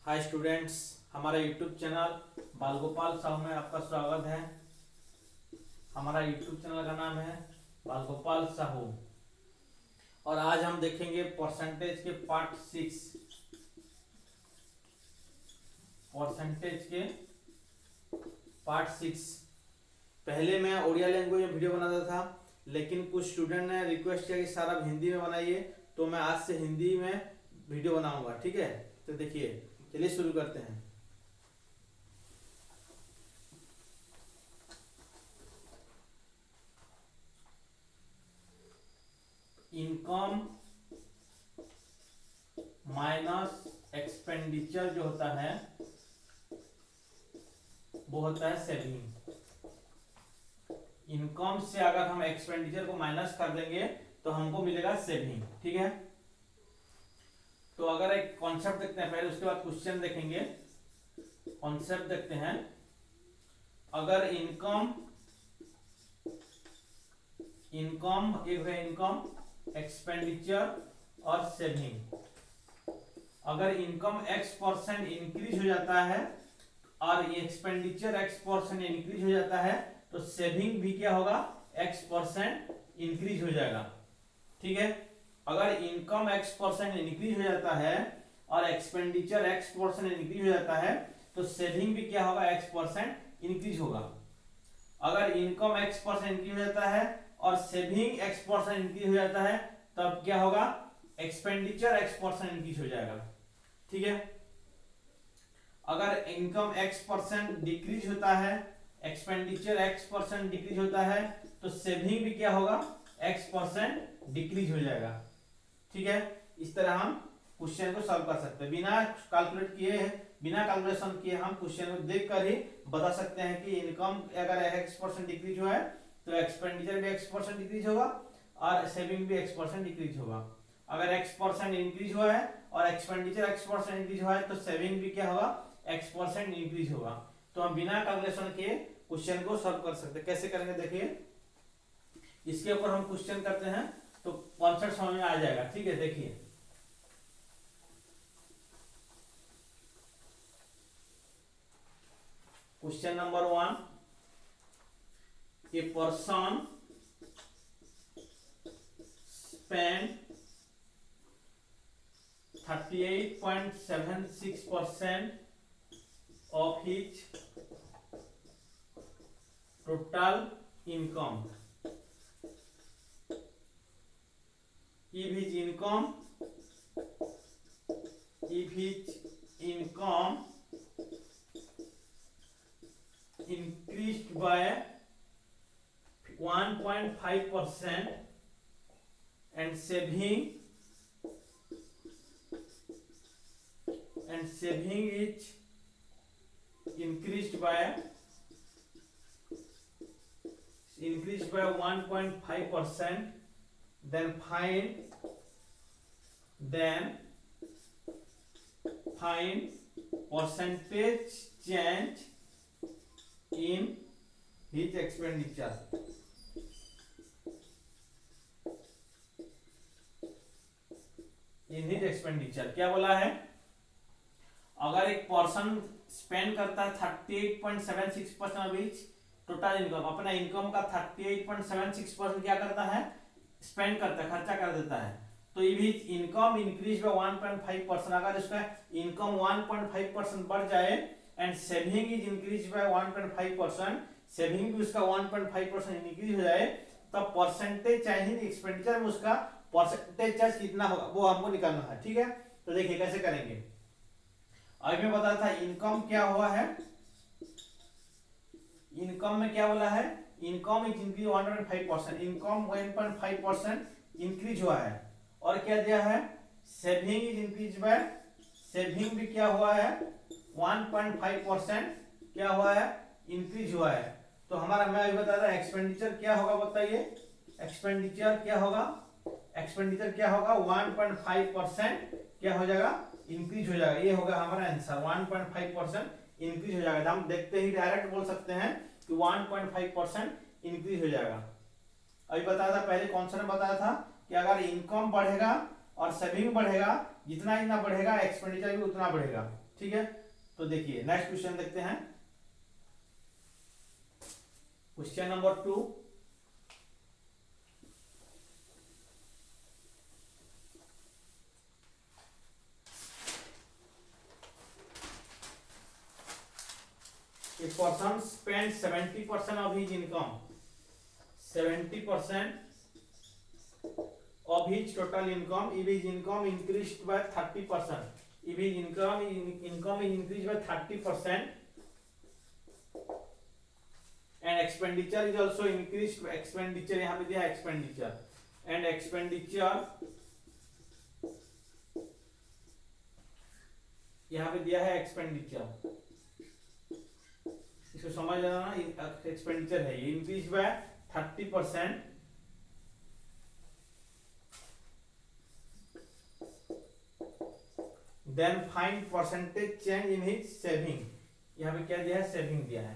Hi students, हमारा YouTube channel बाल गोपाल साहू में आपका स्वागत है। हमारा यूट्यूब चैनल का नाम है बाल गोपाल साहू और आज हम देखेंगे परसेंटेज के पार्ट 6। परसेंटेज के पार्ट 6 पहले मैं ओडिया लैंग्वेज में वीडियो बनाता था, लेकिन कुछ स्टूडेंट ने रिक्वेस्ट किया कि सर आप हिंदी में बनाइए, तो मैं आज से हिंदी में वीडियो बनाऊंगा। ठीक है, तो देखिए, चलिए शुरू करते हैं। इनकम माइनस एक्सपेंडिचर जो होता है वो होता है सेविंग। इनकम से अगर हम एक्सपेंडिचर को माइनस कर देंगे तो हमको मिलेगा सेविंग। ठीक है, तो अगर एक कॉन्सेप्ट देखते हैं पहले, उसके बाद क्वेश्चन देखेंगे। कॉन्सेप्ट देखते हैं। अगर इनकम एक है इनकम, एक्सपेंडिचर और सेविंग। अगर इनकम x% इंक्रीज हो जाता है और एक्सपेंडिचर x% इंक्रीज हो जाता है तो सेविंग भी क्या होगा, x% इंक्रीज हो जाएगा। ठीक है, अगर इनकम x% इंक्रीज हो जाता है और एक्सपेंडिचर x% इंक्रीज हो जाता है तो सेविंग भी क्या होगा, x% इंक्रीज होगा। अगर इनकम x% इंक्रीज हो जाता है और सेविंग x% इंक्रीज हो जाता है तब क्या होगा, एक्सपेंडिचर x% इंक्रीज हो जाएगा। ठीक है, अगर इनकम x% डिक्रीज होता है, एक्सपेंडिचर x% डिक्रीज होता है तो सेविंग भी क्या होगा, x% डिक्रीज हो जाएगा। ठीक है, इस तरह हम क्वेश्चन को सॉल्व कर सकते हैं बिना कैलकुलेट किए, बिना कैलकुलेशन किए हम क्वेश्चन को देखकर ही बता सकते हैं कि इनकम अगर x% डिक्रीज हुआ है तो एक्सपेंडिचर भी x% डिक्रीज होगा और सेविंग भी x% डिक्रीज होगा। अगर x% इंक्रीज हुआ है और एक्सपेंडिचर x% इंक्रीज हुआ है तो सेविंग भी क्या होगा, x% इंक्रीज होगा। तो हम बिना कैलकुलेशन के क्वेश्चन को सॉल्व कर सकते हैं। कैसे करेंगे देखिए, इसके ऊपर हम क्वेश्चन करते हैं तो कॉन्सेप्ट समझ में आ जाएगा। ठीक है, देखिए question number 1, a person spent 38.76% of his total income. If his income increased by 1.5% and saving is increased by 1.5%, then find percentage change in his expenditure. In his expenditure क्या बोला है, अगर एक पर्सन स्पेंड करता है 38.76% of his total income, अपना income का 38.76% क्या करता है, स्पेंड करता है, खर्चा कर देता है। तो if his income increase by 1.5%, अगर उसका इनकम 1.5% बढ़ जाए and saving is increase by 1.5%, saving भी उसका 1.5% इंक्रीज हो जाए, तब परसेंटेज चाहिए एक्सपेंडिचर में उसका परसेंटेज चार्ज कितना होगा वो हमको निकालना है। ठीक है, तो देखिए कैसे करेंगे। अभी मैं बता था इनकम क्या हुआ है, इनकम में क्या बोला है, income is increase 1.5%, income 1.5% increase हुआ है और क्या दिया है, saving is increase by, saving भी क्या हुआ है, 1.5% क्या हुआ है, इंक्रीज हुआ है। तो हमारा मैं अभी बता रहा एक्सपेंडिचर क्या होगा, बताइए एक्सपेंडिचर क्या होगा, एक्सपेंडिचर क्या होगा, 1.5% क्या हो जाएगा, इंक्रीज हो जाएगा। ये होगा हमारा आंसर, 1.5% इंक्रीज हो जाएगा। हम देखते ही डायरेक्ट बोल सकते हैं कि 1.5% इंक्रीज हो जाएगा। अभी बताया था पहले कॉन्सेप्ट में बताया था कि अगर इनकम बढ़ेगा और सेविंग बढ़ेगा, जितना जितना बढ़ेगा एक्सपेंडिचर भी उतना बढ़ेगा। ठीक है, तो देखिए नेक्स्ट क्वेश्चन देखते हैं। Question number 2, a person spent 70% of his income, 70% of his total income if his income increased by 30%, if his income is increased by 30% and expenditure is also increased, expenditure यहाँ पे दिया है expenditure and expenditure यहाँ पे दिया है expenditure, इसको समझ लेना ना, एक्सपेंडिचर है ये, increase by 30%, then find percentage change in his saving, यहाँ पे क्या दिया है, सेविंग दिया है।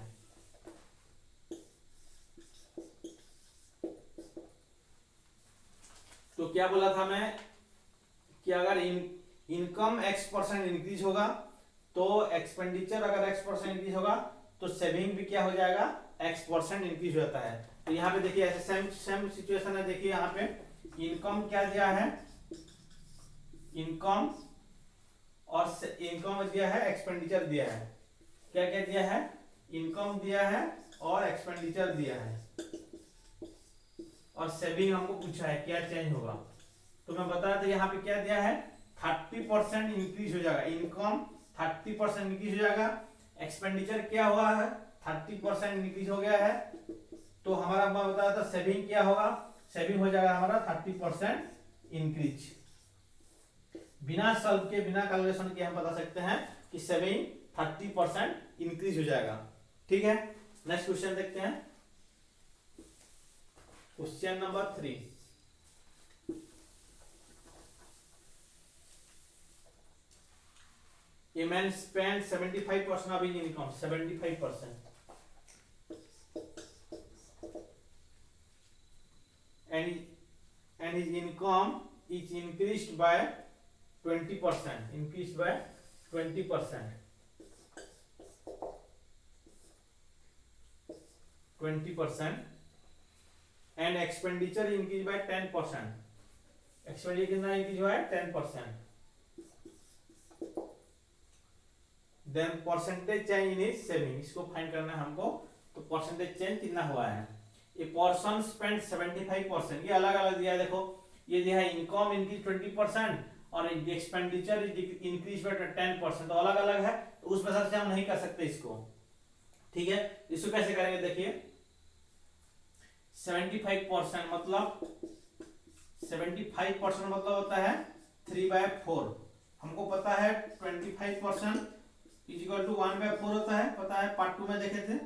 तो क्या बोला था मैं कि अगर इनकम x% इंक्रीज होगा तो एक्सपेंडिचर अगर x% इंक्रीज होगा तो सेविंग भी क्या हो जाएगा, x% इंक्रीज हो जाता है। तो यहाँ पे देखिए ऐसे सेम सिचुएशन है, देखिए यहाँ पे इनकम क्या दिया है, इनकम और इनकम दिया है, एक्सपेंडिचर दिया है, क्या क्या दिया है, इनकम दिया है और एक्सपेंडिचर दिया है और सेविंग हमको पूछा है क्या चेंज होगा। तो मैं बता रहा था यहाँ पे क्या दिया है, 30% इंक्रीज हो जाएगा, इनकम 30% इंक्रीज हो जाएगा, एक्सपेंडिचर क्या हुआ है 30% इंक्रीज हो गया है, तो हमारा मैं बता रहा था सेविंग क्या होगा, सेविंग हो जाएगा हमारा 30% इंक्रीज। बिना सॉल्व के, बिना कैलकुलेशन के हम बता सकते हैं कि सेविंग 30% इंक्रीज हो जाएगा। ठीक है, नेक्स्ट क्वेश्चन देखते हैं। Question number 3, a man spent 75% of his income, 75%, and his income is increased by 20%, increased by 20%, 20%, and expenditure increased by 10%, expenditure कितना increase हुआ है 10%, then percentage change in saving, इसको फाइंड करना है हमको। तो परसेंटेज चेंज कितना हुआ है, ए पर्सन स्पेंड 75%, ये अलग अलग दिया है, देखो ये दिया है इनकम इंक्रीज 20% और एक्सपेंडिचर इंक्रीज बाय 10%, तो अलग अलग है, तो उस वजह से हम नहीं कर सकते इसको। ठीक है, इसको कैसे करेंगे, देखिए 75% मतलब 75% मतलब होता है 3/4, हमको पता है 25% इज इक्वल टू 1/4 होता है, पता है पार्ट 2 में देखे थे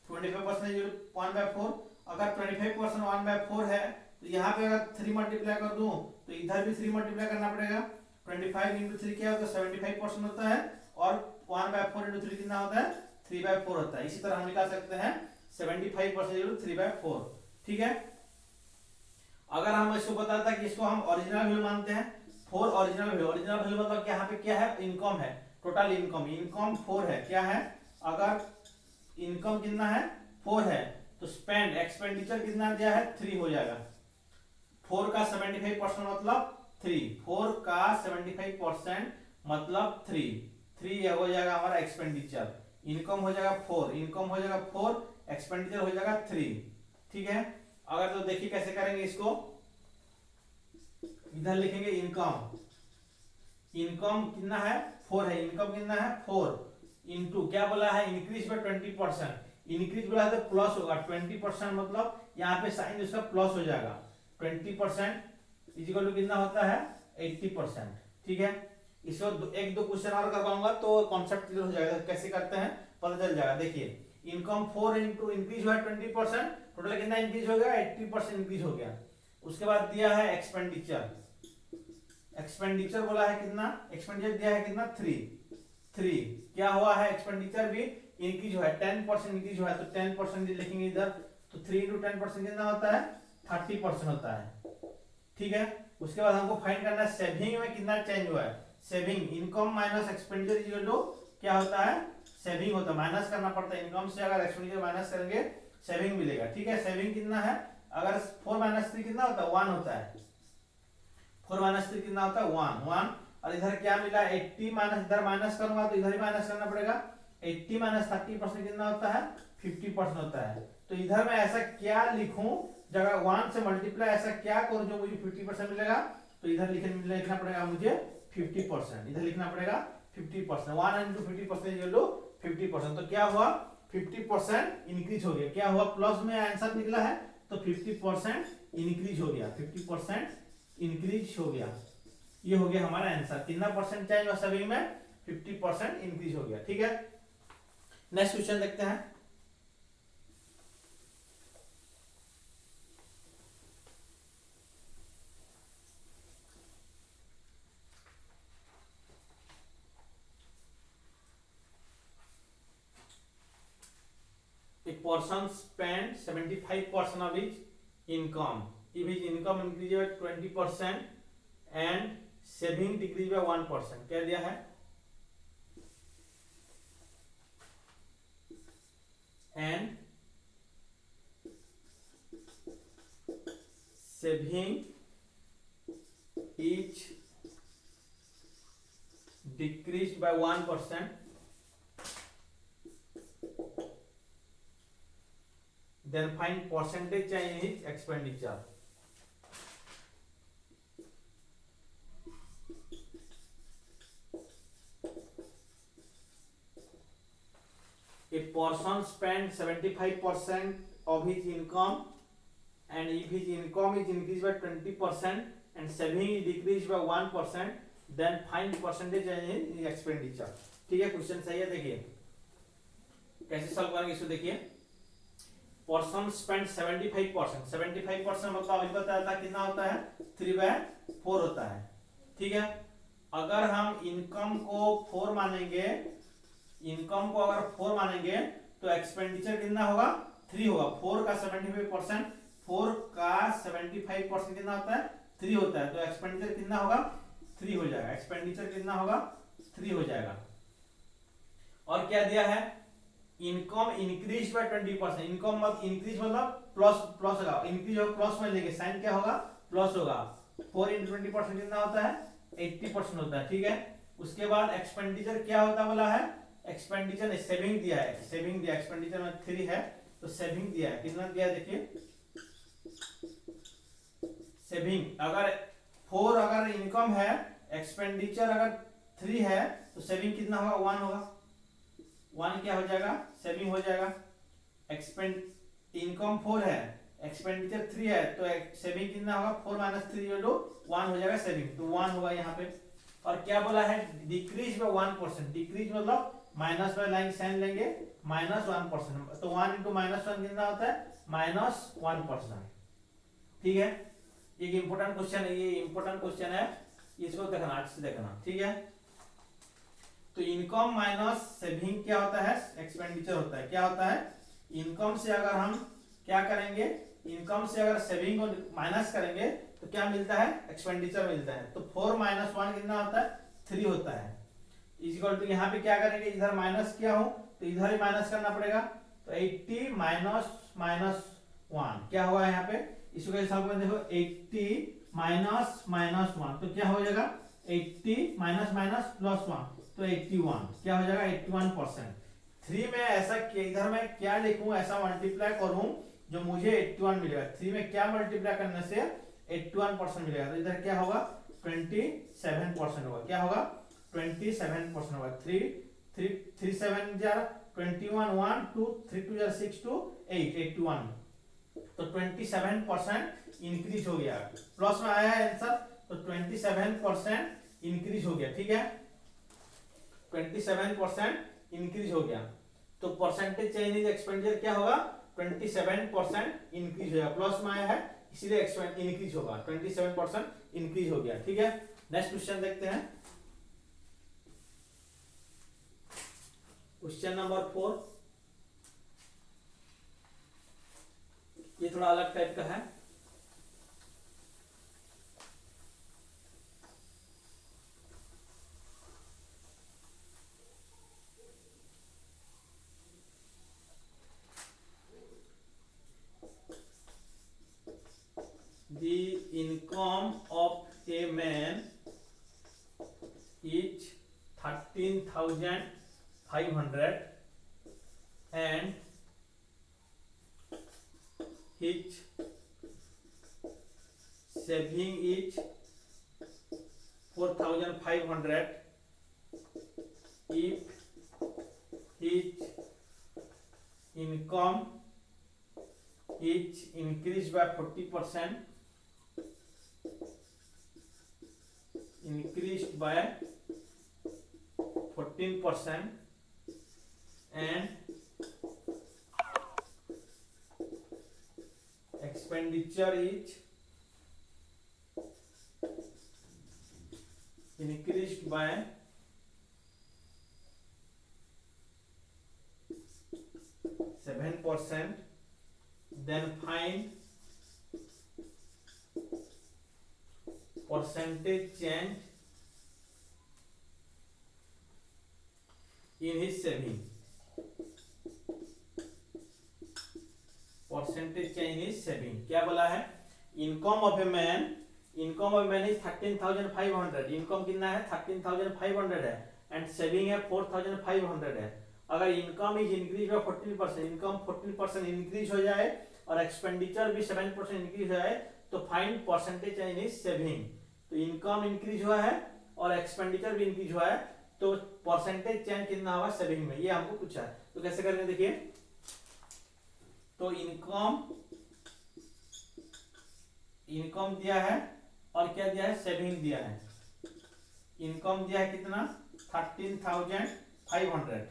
25% 1/4, अगर 25% 1/4 है तो यहाँ पे अगर 3 मल्टीप्लाई कर दूं तो इधर भी 3 मल्टीप्लाई करना पड़ेगा, 25 इंटू 3 क्या होता है 75% होता है और 1/4 इंटू 3 कितना होता है 3/4 होता है। इसी तरह हम निकाल सकते हैं 75% इंटू 3/4। ठीक है, अगर हम इसको बताता कि इसको हम ओरिजिनल वैल्यू मानते हैं, 4 ओरिजिनल वैल्यू, ओरिजिनल वैल्यू मतलब यहाँ पे क्या है, इनकम है, टोटल इनकम, इनकम 4 है, क्या है, अगर इनकम कितना है 4 है तो स्पेंड एक्सपेंडिचर कितना दिया है 3 हो जाएगा, 4 का 75% मतलब 3, 4 का 75% मतलब 3 हो जाएगा हमारा एक्सपेंडिचर, इनकम हो जाएगा 4, इनकम हो जाएगा 4, एक्सपेंडिचर हो जाएगा 3। ठीक है, अगर तो देखिए कैसे करेंगे इसको, इधर लिखेंगे इनकम, इनकम कितना है 4 है, इनकम कितना है 4 इंटू क्या बोला है इंक्रीज बाय 20%, इंक्रीज बोला है तो प्लस होगा 20% मतलब यहाँ पे साइन उसका प्लस हो जाएगा, 20% इज इक्वल टू कितना होता है 80%। ठीक है, इसको एक दो क्वेश्चन और करवाऊंगा तो कॉन्सेप्ट क्लियर हो जाएगा, कैसे करते हैं पता चल जाएगा। देखिए इनकम 4 इंटू इंक्रीज हुआ 20%, टोटल कितना इंक्रीज हो गया 80% इंक्रीज हो गया। उसके बाद दिया है एक्सपेंडिचर, एक्सपेंडिचर बोला है कितना, एक्सपेंडिचर दिया है कितना 3, क्या हुआ है एक्सपेंडिचर भी इंक्रीज हुआ है 10% इंक्रीज हुआ है, तो 10% लिखेंगे इधर, तो 3 इंटू 10% कितना होता है 30% होता है। ठीक है, उसके बाद हमको फाइंड करना है सेविंग में कितना चेंज हुआ है, saving income minus expenditure is equal to क्या होता है, सेविंग होता है, माइनस करना पड़ता है। इनकम से अगर एक्सपेंडिचर माइनस करेंगे सेविंग मिलेगा, ठीक है। सेविंग कितना है, अगर 4 माइनस 3 कितना होता है, 1 होता है। 4 माइनस 3 कितना होता है, 1 1। और इधर क्या मिला, 80 माइनस, इधर माइनस करूंगा तो इधर ही माइनस करना पड़ेगा। 80 माइनस 30% कितना होता है, 50% होता है। तो इधर मैं ऐसा क्या लिखूं, जगह 1 से मल्टीप्लाई ऐसा क्या करूं जो मुझे 50% मिलेगा, तो इधर लिखना पड़ेगा मुझे 50%, इधर लिखना पड़ेगा 50%। 1 इंटू 50% इक्वल टू 50%। तो क्या हुआ, 50% इंक्रीज हो गया। क्या हुआ, प्लस में आंसर निकला है तो 50% इंक्रीज हो गया, 50% इंक्रीज हो गया। ये हो गया हमारा आंसर। कितना परसेंट चेंज हुआ सेविंग में, 50% इंक्रीज हो गया, ठीक है। नेक्स्ट क्वेश्चन देखते हैं। A person spent 75% of his income. If his income increase by 20% and saving decrease by 1%, क्या दिया है, and saving each decreased by 1%, then find percentage change in his expenditure. A person spends 75% of his income, and if his income is increased by 20% and saving is decreased by 1%, then find percentage change in his expenditure. ठीक है, question सही है। देखिए कैसे solve करेंगे इसको, देखिए person spend 75%, 75% मतलब अभी बताया था कितना होता है, 3/4 होता है, ठीक है। अगर हम इनकम को 4 मानेंगे, इनकम को अगर 4 मानेंगे तो एक्सपेंडिचर कितना होगा, 3 होगा। 4 का 75%, 4 का 75% कितना होता है, 3 होता है। तो एक्सपेंडिचर कितना होगा, 3 हो जाएगा। एक्सपेंडिचर कितना होगा, 3 हो जाएगा। और क्या दिया है, इनकम इंक्रीज बाय 20%। इनकम मतलब इंक्रीज मतलब प्लस, प्लस होगा, इंक्रीज होगा प्लस में लेंगे, साइन क्या होगा, प्लस होगा। 4 इंटू 20% कितना होता है, 80% होता है, ठीक है। उसके बाद एक्सपेंडिचर क्या होता बोला है, एक्सपेंडिचर सेविंग दिया है, सेविंग दिया, एक्सपेंडिचर में 3 है तो सेविंग दिया है, कितना दिया है देखिए, सेविंग अगर 4 अगर इनकम है, एक्सपेंडिचर अगर 3 है तो सेविंग कितना होगा, 1 होगा। 1 क्या हो जाएगा, सेविंग हो जाएगा। एक्सपेंड इनकम 4 है, एक्सपेंडिचर 3 है तो सेविंग कितना होगा, 4 माइनस 3 जो 1 हो जाएगा सेविंग, तो 1 होगा यहाँ पे। और क्या बोला है, डिक्रीज बाय 1%, डिक्रीज मतलब माइनस बाय लाइन साइन लेंगे, -1%, तो 1 इंटू -1 कितना होता है, -1%, ठीक है। एक इंपॉर्टेंट क्वेश्चन है, ये इंपॉर्टेंट क्वेश्चन है, इसको देखना, अच्छे से देखना, ठीक है। तो इनकम माइनस सेविंग क्या होता है, एक्सपेंडिचर होता है। क्या होता है, इनकम से अगर हम क्या करेंगे, इनकम से अगर सेविंग को माइनस करेंगे तो क्या मिलता है, एक्सपेंडिचर मिलता है। तो 4 माइनस 1 कितना होता है, 3 होता है। इक्वल टू यहाँ पे क्या करेंगे, इधर माइनस किया हो तो इधर ही माइनस करना पड़ेगा। तो 80 माइनस 1 क्या होगा यहाँ पे, इसको कैसे सॉल्व करें, देखो 80 माइनस -1 तो क्या हो जाएगा, 80 माइनस प्लस 1 तो 81, क्या हो जाएगा 81%। 3 में ऐसा इधर मैं क्या लिखूं, ऐसा मल्टीप्लाई करूं जो मुझे 81 मिलेगा। 3 में क्या मल्टीप्लाई करने से 81% मिलेगा, तो इधर क्या होगा 27% होगा। क्या होगा 27% होगा। 3 7 जार 21 1 2 3 2 जार 6 2 8 81, तो 27% इंक्रीज हो गया। प्लस में आया है आंसर, तो 27% इंक्रीज हो गया, ठीक है। 27% इंक्रीज हो गया, तो परसेंटेज चेंज इन एक्सपेंडिचर क्या होगा, 27% इंक्रीज होगा। प्लस में आया है इसलिए इंक्रीज होगा, 27% इंक्रीज हो गया, ठीक है। नेक्स्ट क्वेश्चन देखते हैं, क्वेश्चन नंबर 4। ये थोड़ा अलग टाइप का है। man is 13,500 and his saving is 4,500 if his income is increased by 40%, increased by 14%, and expenditure is increased by 7%, then find percentage change in his saving. Percentage change in saving. क्या बोला है? Income of a man is 13,500. Income कितना है? 13,500 है and saving है 4,500 है. अगर income is increase by 14%, income 14% increase हो जाए और एक्सपेंडिचर भी 7% इंक्रीज हो जाए तो find percentage change in saving. तो इनकम इंक्रीज हुआ है और एक्सपेंडिचर भी इंक्रीज हुआ है तो परसेंटेज चेंज कितना हुआ सेविंग में, ये हमको पूछा है. तो कैसे करेंगे देखिए. तो इनकम दिया है और क्या दिया है? सेविंग दिया है. इनकम दिया है कितना? 13,500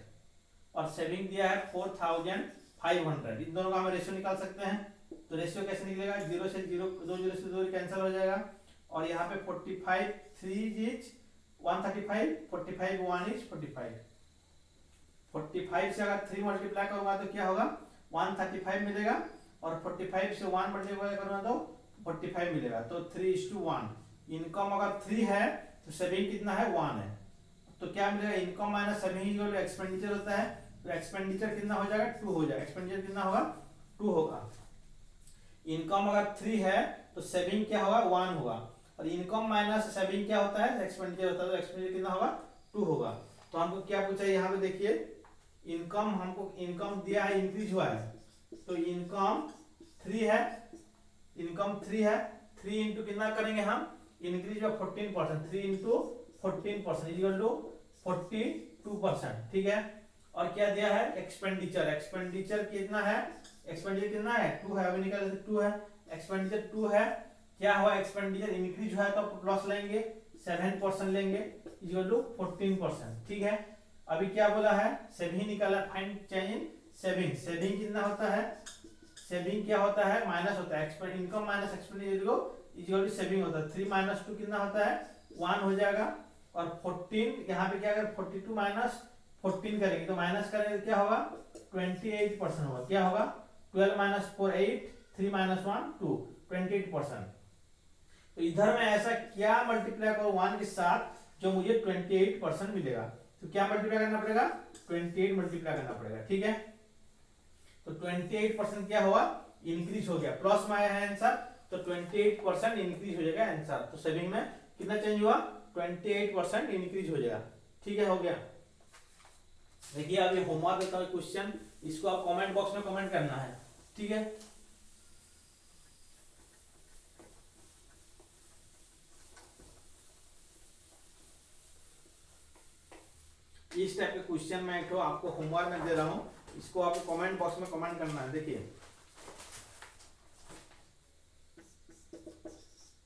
और सेविंग दिया है 4,500. इन दोनों का हम रेशियो निकाल सकते हैं. तो रेशियो कैसे निकलेगा? 0 से 0, 2 0 से 2 कैंसिल हो जाएगा और यहाँ पे 45 3 इज 135, 45 1 इज 45. 45 से अगर 3 मल्टीप्लाई करूंगा तो क्या होगा? 135 मिलेगा और 45 से 1 मल्टीप्लाई करूंगा तो 45 मिलेगा. तो 3:1. इनकम अगर 3 है तो सेविंग कितना है? 1 है. तो क्या मिलेगा? इनकम माइनस सेविंग जो एक्सपेंडिचर होता है तो एक्सपेंडिचर कितना हो जाएगा? 2 हो जाएगा. एक्सपेंडिचर कितना होगा? 2 होगा. इनकम अगर 3 है तो सेविंग क्या होगा? 1 होगा. और इनकम माइनस सेविंग क्या होता है? एक्सपेंडिचर होता है. तो एक्सपेंडिचर कितना होगा? 2 होगा. तो हमको क्या पूछा है यहाँ पे देखिए. इनकम हमको इनकम दिया है, इंक्रीज हुआ है. तो इनकम 3 है, इनकम 3 है. 3 इंटू कितना करेंगे हम? Increase by 14%. 3 into 14% equal to 42%. ठीक है. और क्या दिया है? एक्सपेंडिचर. एक्सपेंडिचर कितना है? एक्सपेंडिचर कितना है? 2 है. अभी निकाले 2 है. एक्सपेंडिचर 2 है. क्या हुआ? एक्सपेंडिचर इंक्रीज हुआ है तो प्लस लेंगे 7% लेंगे इक्वल टू 14%. ठीक है. अभी क्या बोला है? सेविंग निकाला. Find change saving. सेविंग कितना होता है? सेविंग क्या होता है? माइनस होता है. Income minus expenditure equal to saving होता है. 3 माइनस 2 कितना होता है? 1 हो जाएगा. और 14 यहाँ पे क्या करें? 42 माइनस 14 करेंगे तो माइनस करेंगे तो क्या होगा? 28% होगा. क्या होगा? 12 माइनस 4 8, 3 माइनस 1 2, 28%. तो इधर में ऐसा क्या मल्टीप्लाई करो 1 के साथ जो मुझे 28% मिलेगा. तो क्या मल्टीप्लाई करना पड़ेगा? 28 मल्टीप्लाई करना पड़ेगा. ठीक है. तो 28% क्या हुआ? इंक्रीज हो गया. प्लस में आया है आंसर तो 28% इंक्रीज हो जाएगा आंसर. तो सेविंग में कितना चेंज हुआ? 28% इंक्रीज हो जाएगा. ठीक है. हो गया. देखिए अभी होमवर्क देता हूँ क्वेश्चन, इसको आप कमेंट बॉक्स में कमेंट करना है. ठीक है. इस टाइप के क्वेश्चन मैं तो आपको होमवर्क में दे रहा हूं, इसको आपको कमेंट बॉक्स में कमेंट करना है. देखिए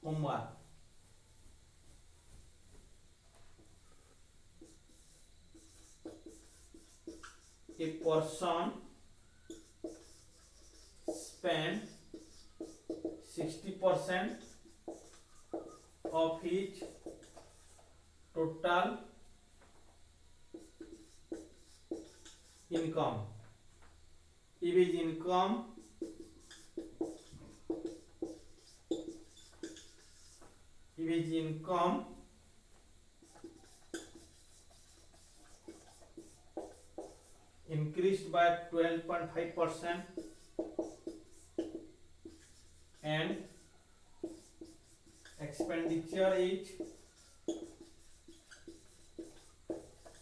homework. A person spend 60% of his total income. If his income increased by 12.5% and expenditure is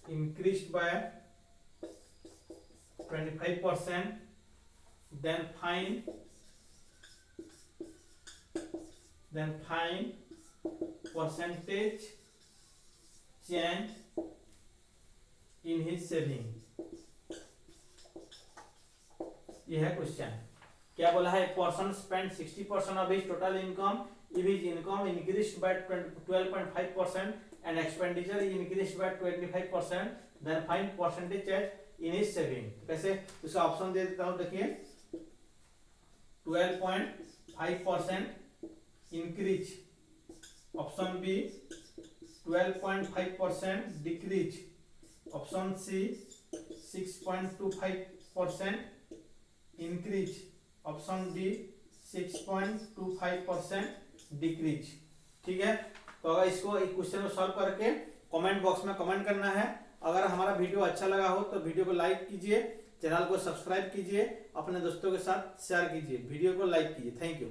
increased by 25%, then find percentage change in his saving। यह है क्वेश्चन। क्या बोला है? Person spend 60% of his total income if his income increased by 12.5% and expenditure is increased by 25%, then find percentage change in his saving। कैसे? इसका option दे देता हूं, देखिए 12.5% increase, option B 12.5% decrease, option C 6.25% increase, option D 6.25% decrease. ठीक है, तो अगर इसको एक क्वेश्चन को सॉल्व करके कमेंट बॉक्स में कमेंट करना है। अगर हमारा वीडियो अच्छा लगा हो तो वीडियो को लाइक कीजिए, चैनल को सब्सक्राइब कीजिए, अपने दोस्तों के साथ शेयर कीजिए, वीडियो को लाइक कीजिए। Thank you.